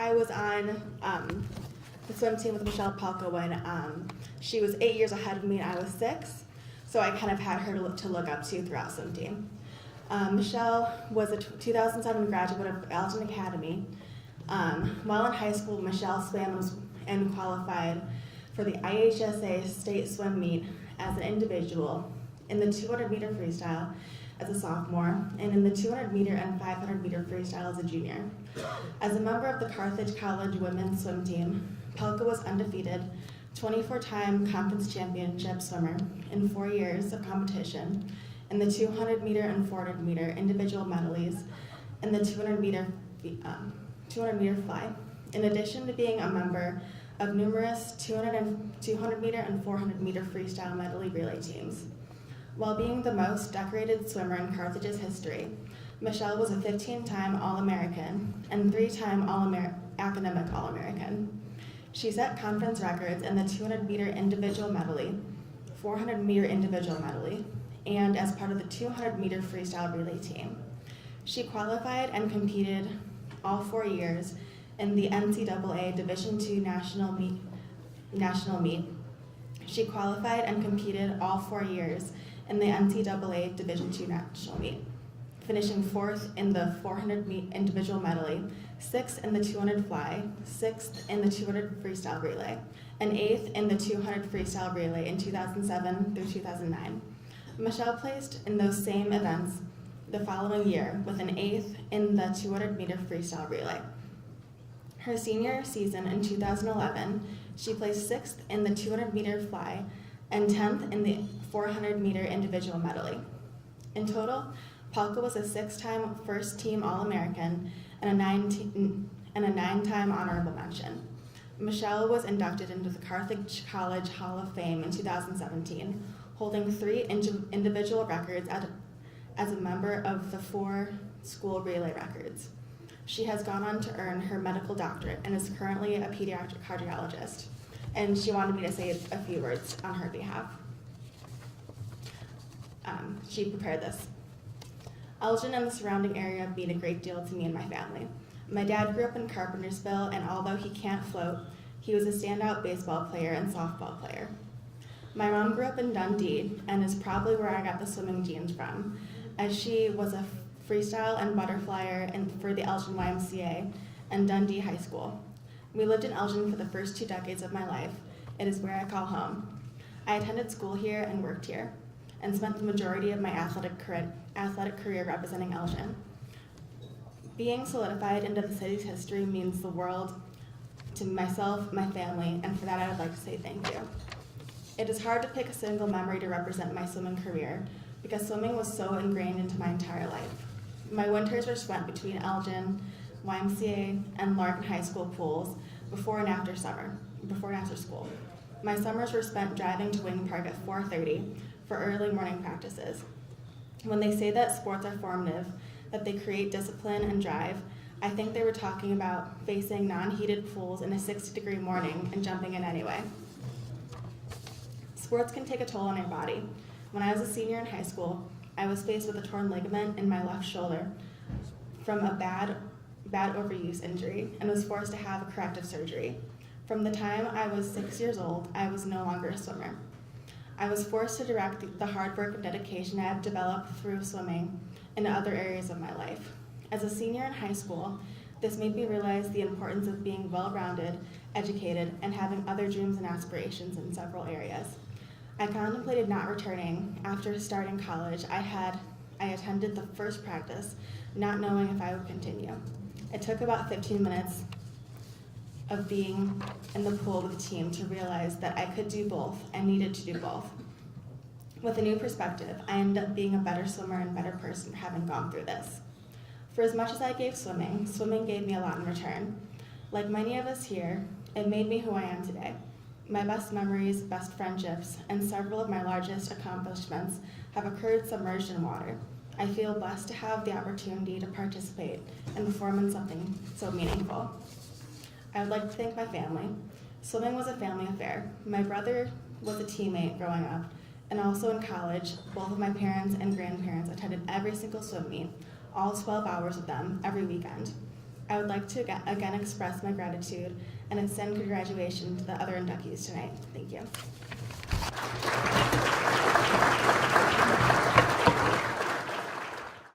I was on the swim team with Michelle Pelka when she was 8 years ahead of me and I was 6, so I kind of had her to look up to throughout swim team. Michelle was a 2007 graduate of Elgin Academy. While in high school, Michelle swam and qualified for the IHSA state swim meet as an individual, in the 200-meter freestyle as a sophomore, and in the 200-meter and 500-meter freestyle as a junior. As a member of the Carthage College women's swim team, Pelka was undefeated, 24-time conference championship swimmer in 4 years of competition in the 200-meter and 400-meter individual medleys and the 200-meter fly, in addition to being a member of numerous 200-meter and 400-meter freestyle medley relay teams. While being the most decorated swimmer in Carthage's history, Michelle was a 15-time All-American and 3-time academic All-American. She set conference records in the 200-meter individual medley, 400-meter individual medley, and as part of the 200-meter freestyle relay team. She qualified and competed all 4 years in the NCAA Division II national meet. She qualified and competed all 4 years in the NCAA Division II national meet, finishing 4th in the 400 individual medley, 6th in the 200 fly, 6th in the 200 freestyle relay, and 8th in the 200 freestyle relay in 2007 through 2009. Michelle placed in those same events the following year with an 8th in the 200-meter freestyle relay. Her senior season in 2011, she placed 6th in the 200-meter fly and 10th in the 400-meter individual medley. In total, Pelka was a 6-time first-team All-American and a 9-time honorable mention. Michelle was inducted into the Carthage College Hall of Fame in 2017, holding 3 individual records as a member of the 4 school relay records. She has gone on to earn her medical doctorate and is currently a pediatric cardiologist. And she wanted me to say a few words on her behalf. She prepared this. Elgin and the surrounding area mean a great deal to me and my family. My dad grew up in Carpentersville, and although he can't float, he was a standout baseball player and softball player. My mom grew up in Dundee and is probably where I got the swimming genes from, as she was a freestyle and butterflyer for the Elgin YMCA and Dundee High School. We lived in Elgin for the first 2 decades of my life. It is where I call home. I attended school here and worked here, and spent the majority of my athletic career representing Elgin. Being solidified into the city's history means the world to myself, my family, and for that I would like to say thank you. It is hard to pick a single memory to represent my swimming career, because swimming was so ingrained into my entire life. My winters were spent between Elgin, YMCA, and Larkin High School pools before and after school. My summers were spent driving to Wing Park at 4:30 for early morning practices. When they say that sports are formative, that they create discipline and drive, I think they were talking about facing non-heated pools in a 60-degree morning and jumping in anyway. Sports can take a toll on your body. When I was a senior in high school, I was faced with a torn ligament in my left shoulder from a bad overuse injury and was forced to have a corrective surgery. From the time I was 6 years old, I was no longer a swimmer. I was forced to direct the hard work and dedication I have developed through swimming into other areas of my life. As a senior in high school, this made me realize the importance of being well-rounded, educated, and having other dreams and aspirations in several areas. I contemplated not returning. After starting college, I attended the first practice, not knowing if I would continue. It took about 15 minutes of being in the pool with the team to realize that I could do both and needed to do both. With a new perspective, I ended up being a better swimmer and better person for having gone through this. For as much as I gave swimming, swimming gave me a lot in return. Like many of us here, it made me who I am today. My best memories, best friendships, and several of my largest accomplishments have occurred submerged in water. I feel blessed to have the opportunity to participate and perform in something so meaningful. I would like to thank my family. Swimming was a family affair. My brother was a teammate growing up, and also in college, both of my parents and grandparents attended every single swim meet, all 12 hours of them, every weekend. I would like to again express my gratitude and extend congratulations to the other inductees tonight. Thank you.